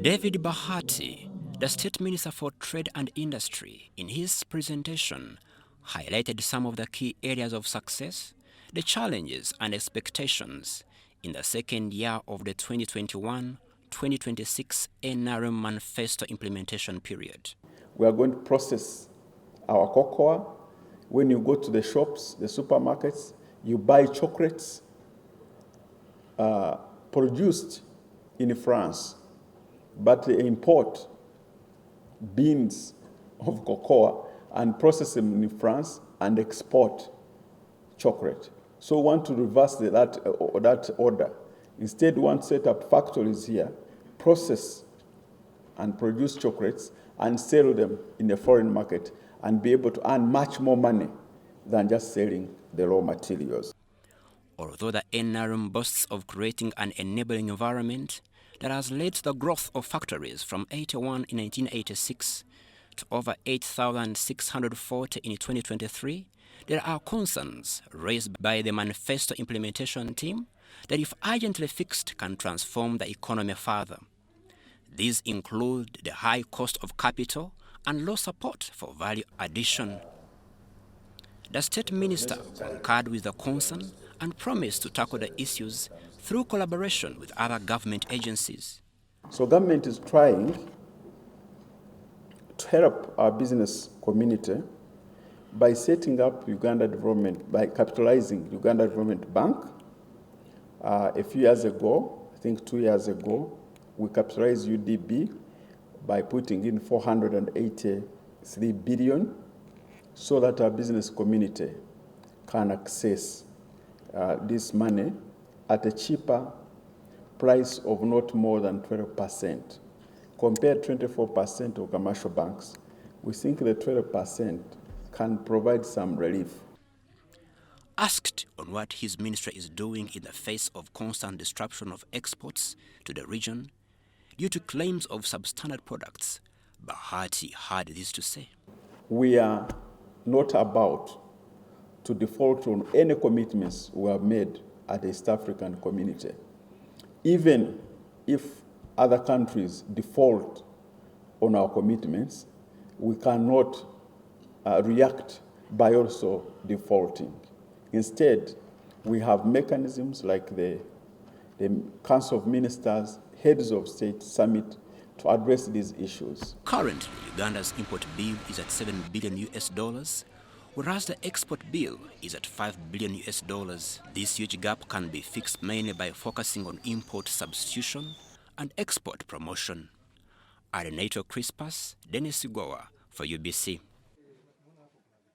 David Bahati, the State Minister for Trade and Industry, in his presentation, highlighted some of the key areas of success, the challenges and expectations in the second year of the 2021-2026 NRM Manifesto implementation period. We are going to process our cocoa. When you go to the shops, the supermarkets, you buy chocolates produced in France, but they import beans of cocoa and process them in France and export chocolate. So we want to reverse that order. Instead, we want to set up factories here, process and produce chocolates and sell them in the foreign market and be able to earn much more money than just selling the raw materials. Although the NRM boasts of creating an enabling environment that has led to the growth of factories from 81 in 1986 to over 8,640 in 2023, there are concerns raised by the manifesto implementation team that, if urgently fixed, can transform the economy further. These include the high cost of capital and low support for value addition. The State Minister concurred with the concern and promised to tackle the issues through collaboration with other government agencies. So government is trying to help our business community by setting up Uganda Development, by capitalizing Uganda Development Bank. A few years ago, I think 2 years ago, we capitalized UDB by putting in 483 billion so that our business community can access this money at a cheaper price of not more than 12%. Compared to 24% of commercial banks, we think the 12% can provide some relief. Asked on what his ministry is doing in the face of constant disruption of exports to the region due to claims of substandard products, Bahati had this to say. We are not about to default on any commitments we have made at the East African community. Even if other countries default on our commitments, we cannot react by also defaulting. Instead, we have mechanisms like the Council of Ministers, Heads of State Summit to address these issues. Currently, Uganda's import bill is at $7 billion, whereas the export bill is at $5 billion. This huge gap can be fixed mainly by focusing on import substitution and export promotion. Arineitwe Crispus Arineitwe for UBC.